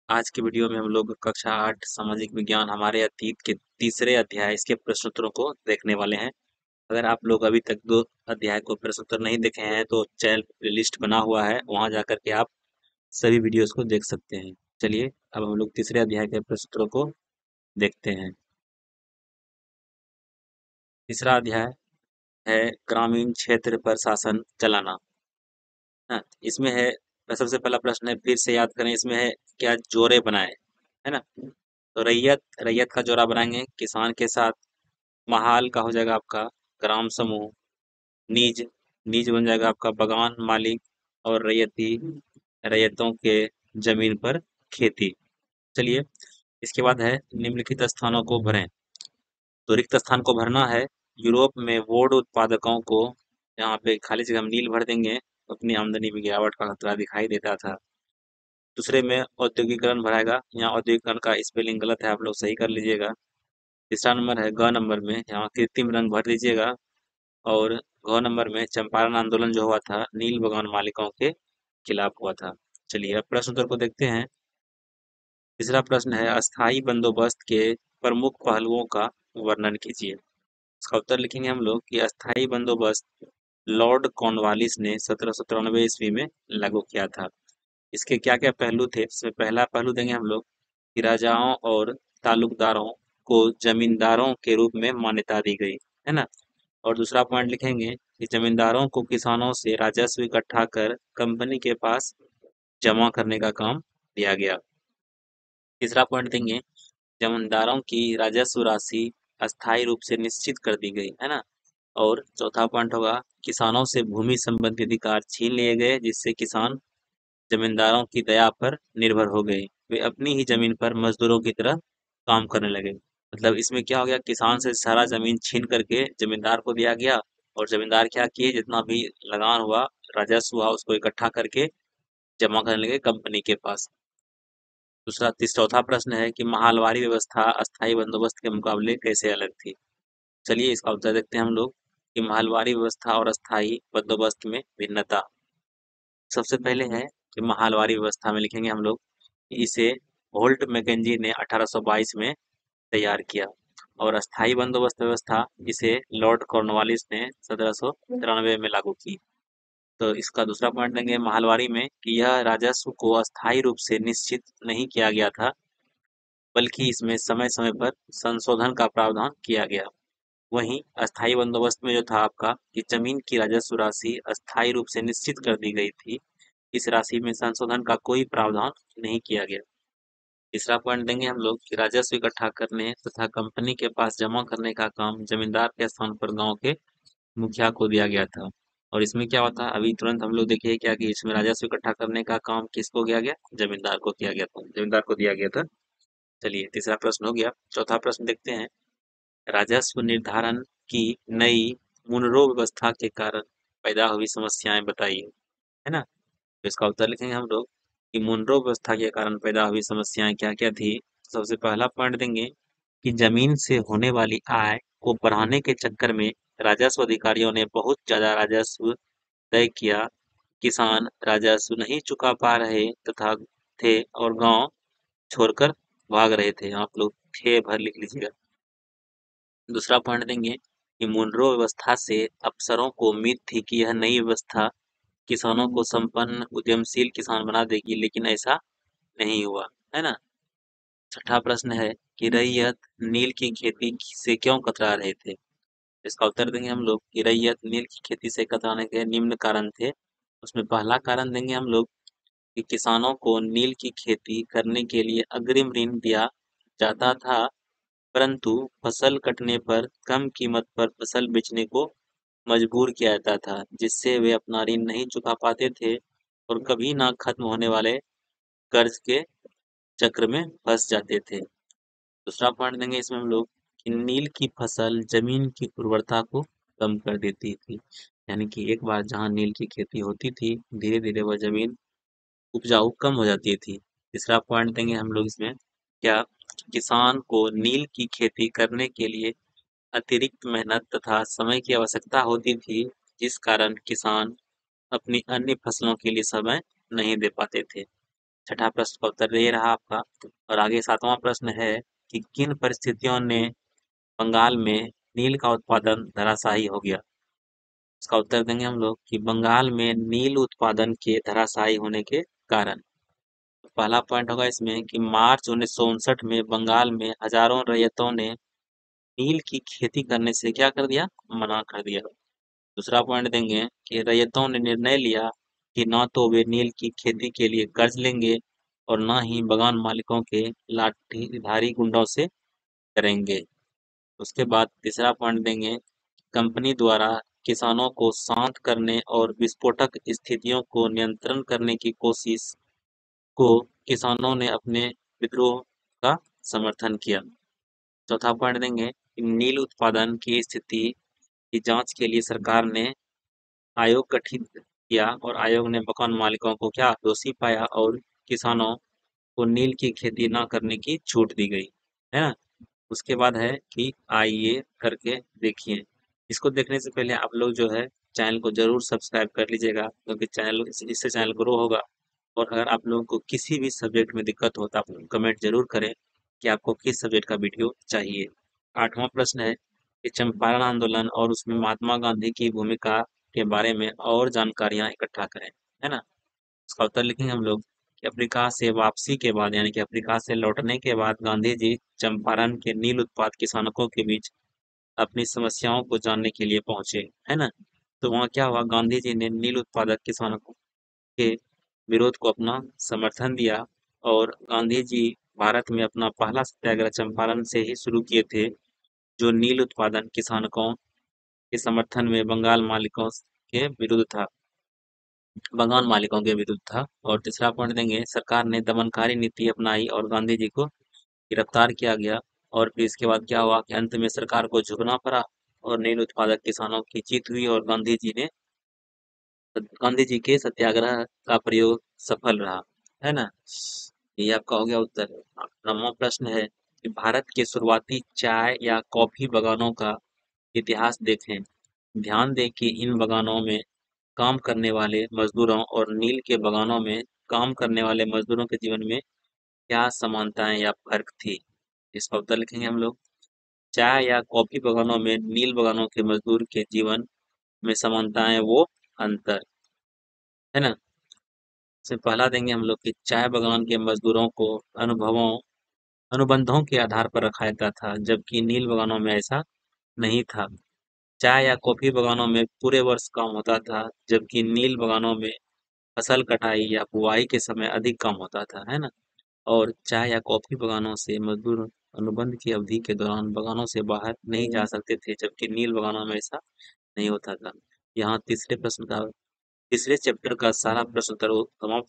आज की वीडियो में हम लोग कक्षा 8 सामाजिक विज्ञान हमारे अतीत के तीसरे अध्याय इसके प्रश्नोत्तरों को देखने वाले हैं। अगर आप लोग अभी तक 2 अध्याय को प्रश्नोत्तर नहीं देखे हैं तो चैनल प्लेलिस्ट बना हुआ है, वहां जाकर के आप सभी वीडियोस को देख सकते हैं। चलिए अब हम लोग तीसरे अध्याय के प्रश्नोत्तरों को देखते हैं। तीसरा अध्याय है ग्रामीण क्षेत्र पर शासन चलाना। हाँ, इसमें है सबसे पहला प्रश्न है, फिर से याद करें, इसमें है क्या जोड़े बनाए, है ना। तो रैयत रैयत का जोड़ा बनाएंगे किसान के साथ। महाल का हो जाएगा आपका ग्राम समूह। निज निज बन जाएगा आपका बगान मालिक। और रैयती रैयतों के जमीन पर खेती। चलिए इसके बाद है निम्नलिखित स्थानों को भरें। तो रिक्त स्थान को भरना है। यूरोप में वोड उत्पादकों को, यहाँ पे खाली जगह हम नील भर देंगे, अपनी आमदनी में गिरावट का खतरा दिखाई देता था। दूसरे में औद्योगिकरण भराएगा, यहाँ औद्योगिकरण का स्पेलिंग गलत है, आप लोग सही कर लीजिएगा। तीसरा नंबर है ग नंबर में, यहाँ कृत्रिम रंग भर दीजिएगा। और घ नंबर में चंपारण आंदोलन जो हुआ था नील बगान मालिकों के खिलाफ हुआ था। चलिए अब प्रश्न उत्तर को देखते हैं। तीसरा प्रश्न है अस्थाई बंदोबस्त के प्रमुख पहलुओं का वर्णन कीजिए। इसका उत्तर लिखेंगे हम लोग कि अस्थाई बंदोबस्त लॉर्ड कॉर्नवालिस ने 1793 ईस्वी में लागू किया था। इसके क्या क्या पहलू थे, इसमें पहला पहलू देंगे हम लोग कि राजाओं और तालुकदारों को जमींदारों के रूप में मान्यता दी गई, है ना। और दूसरा पॉइंट लिखेंगे कि जमींदारों को किसानों से राजस्व इकट्ठा कर कंपनी के पास जमा करने का काम दिया गया। तीसरा पॉइंट देंगे जमींदारों की राजस्व राशि अस्थायी रूप से निश्चित कर दी गई, है ना। और चौथा पॉइंट होगा किसानों से भूमि संबंधी अधिकार छीन लिए गए, जिससे किसान जमींदारों की दया पर निर्भर हो गए। वे अपनी ही जमीन पर मजदूरों की तरह काम करने लगे। मतलब इसमें क्या हो गया, किसान से सारा जमीन छीन करके जमींदार को दिया गया। और जमींदार क्या किए, जितना भी लगान हुआ, राजस्व हुआ, उसको इकट्ठा करके जमा करने लगे कंपनी के पास। चौथा प्रश्न है कि महालवारी व्यवस्था अस्थायी बंदोबस्त के मुकाबले कैसे अलग थी। चलिए इसका उत्तर देखते हैं हम लोग कि महालवारी व्यवस्था और अस्थायी बंदोबस्त में भिन्नता। सबसे पहले है कि महालवारी व्यवस्था में लिखेंगे हम लोग कि इसे होल्ट मैकेंजी ने 1822 में तैयार किया। और अस्थायी बंदोबस्त व्यवस्था इसे लॉर्ड कॉर्नवालिस ने 1793 में लागू की। तो इसका दूसरा पॉइंट देंगे महलवारी में कि यह राजस्व को अस्थायी रूप से निश्चित नहीं किया गया था, बल्कि इसमें समय समय पर संशोधन का प्रावधान किया गया। वहीं अस्थायी बंदोबस्त में जो था आपका कि जमीन की राजस्व राशि अस्थायी रूप से निश्चित कर दी गई थी, इस राशि में संशोधन का कोई प्रावधान नहीं किया गया। तीसरा पॉइंट देंगे हम लोग कि राजस्व इकट्ठा करने तथा कंपनी के पास जमा करने का काम जमींदार के स्थान पर गांव के मुखिया को दिया गया था। और इसमें क्या होता है, अभी तुरंत हम लोग देखिए क्या कि इसमें राजस्व इकट्ठा करने का काम किसको किया गया, जमींदार को किया गया था, जमींदार को दिया गया था। चलिए तीसरा प्रश्न हो गया। चौथा प्रश्न देखते हैं, राजस्व निर्धारण की नई मुनरो व्यवस्था के कारण पैदा हुई समस्याएं बताइए, है ना। तो इसका उत्तर लिखेंगे हम लोग कि मुनरो व्यवस्था के कारण पैदा हुई समस्याएं क्या क्या थी। सबसे पहला पॉइंट देंगे कि जमीन से होने वाली आय को बढ़ाने के चक्कर में राजस्व अधिकारियों ने बहुत ज्यादा राजस्व तय किया। किसान राजस्व नहीं चुका पा रहे तथा थे और गांव छोड़कर भाग रहे थे। आप लोग थे भर लिख लीजिएगा। दूसरा पॉइंट देंगे कि मुनरो व्यवस्था से अफसरों को उम्मीद थी कि यह नई व्यवस्था किसानों को संपन्न उद्यमशील किसान बना देगी, लेकिन ऐसा नहीं हुआ, है ना। छठा प्रश्न है कि रैयत नील की खेती से क्यों कतरा रहे थे। इसका उत्तर देंगे हम लोग कि रैयत नील की खेती से कतराने के निम्न कारण थे। उसमें पहला कारण देंगे हम लोग कि किसानों को नील की खेती करने के लिए अग्रिम ऋण दिया जाता था, परंतु फसल कटने पर कम कीमत पर फसल बेचने को मजबूर किया जाता था, जिससे वे अपना ऋण नहीं चुका पाते थे और कभी ना खत्म होने वाले कर्ज के चक्र में फंस जाते थे। दूसरा पॉइंट देंगे इसमें हम लोग कि नील की फसल जमीन की उर्वरता को कम कर देती थी। यानी कि एक बार जहाँ नील की खेती होती थी, धीरे धीरे वह जमीन उपजाऊ कम हो जाती थी। तीसरा पॉइंट देंगे हम लोग इसमें क्या, किसान को नील की खेती करने के लिए अतिरिक्त मेहनत तथा समय की आवश्यकता होती थी, जिस कारण किसान अपनी अन्य फसलों के लिए समय नहीं दे पाते थे। छठा प्रश्न का उत्तर ये रहा आपका। और आगे सातवां प्रश्न है कि किन परिस्थितियों ने बंगाल में नील का उत्पादन धराशायी हो गया। इसका उत्तर देंगे हम लोग कि बंगाल में नील उत्पादन के धराशायी होने के कारण। पहला पॉइंट होगा इसमें कि मार्च 1959 में बंगाल में हजारों रैयतों ने नील की खेती करने से क्या कर दिया, मना कर दिया। दूसरा पॉइंट देंगे कि रैयतों ने निर्णय लिया कि न तो वे नील की खेती के लिए कर्ज लेंगे और न ही बगान मालिकों के लाठीधारी गुंडों से करेंगे। उसके बाद तीसरा पॉइंट देंगे, कंपनी द्वारा किसानों को शांत करने और विस्फोटक स्थितियों को नियंत्रण करने की कोशिश को किसानों ने अपने विद्रोह का समर्थन किया। चौथा पॉइंट देंगे कि नील उत्पादन की स्थिति की जांच के लिए सरकार ने आयोग गठित किया और आयोग ने मकान मालिकों को क्या दोषी पाया और किसानों को नील की खेती न करने की छूट दी गई, है ना। उसके बाद है कि आइए करके देखिए। इसको देखने से पहले आप लोग जो है चैनल को जरूर सब्सक्राइब कर लीजिएगा, क्योंकि चैनल इससे चैनल ग्रो होगा। और अगर आप लोगों को किसी भी सब्जेक्ट में दिक्कत हो तो आप कमेंट जरूर करें कि आपको किस सब्जेक्ट का वीडियो चाहिए। आठवां प्रश्न है कि चंपारण आंदोलन और उसमें महात्मा गांधी की भूमिका के बारे में और जानकारियां इकट्ठा करें, है ना। इसका उत्तर लिखेंगे हम लोग कि अफ्रीका से वापसी के बाद यानी कि अफ्रीका से लौटने के बाद गांधी जी चंपारण के नील उत्पाद किसानों के बीच अपनी समस्याओं को जानने के लिए पहुंचे, है ना। तो वहाँ क्या हुआ, गांधी जी ने नील उत्पादक किसानों के विरोध को अपना समर्थन दिया और गांधी जी भारत में अपना पहला सत्याग्रह चंपारण से ही शुरू किए थे, जो नील उत्पादन किसानों के समर्थन में बंगाल मालिकों के विरुद्ध था। और तीसरा पॉइंट देंगे, सरकार ने दमनकारी नीति अपनाई और गांधी जी को गिरफ्तार किया गया। और फिर इसके बाद क्या हुआ कि अंत में सरकार को झुकना पड़ा और नील उत्पादक किसानों की जीत हुई और गांधी जी के सत्याग्रह का प्रयोग सफल रहा, है ना। ये आपका हो गया उत्तर। नौवां प्रश्न है कि भारत के शुरुआती चाय या कॉफी बागानों का इतिहास देखें। ध्यान दें कि इन बागानों में काम करने वाले मजदूरों और नील के बागानों में काम करने वाले मजदूरों के जीवन में क्या समानताएं या फर्क थी। इसका उत्तर लिखेंगे हम लोग। चाय या कॉफी बागानों में नील बागानों के मजदूर के जीवन में समानताएं वो अंतर, है ना। से पहला देंगे हम लोग कि चाय बागान के मजदूरों को अनुभवों अनुबंधों के आधार पर रखा जाता था, जबकि नील बागानों में ऐसा नहीं था। चाय या कॉफी बागानों में पूरे वर्ष काम होता था, जबकि नील बागानों में फसल कटाई या बुवाई के समय अधिक काम होता था, है ना। और चाय या कॉफी बागानों से मजदूर अनुबंध की अवधि के दौरान बागानों से बाहर नहीं जा सकते थे, जबकि नील बागानों में ऐसा नहीं होता था। यहाँ तीसरे चैप्टर का सारा प्रश्न उत्तर समाप्त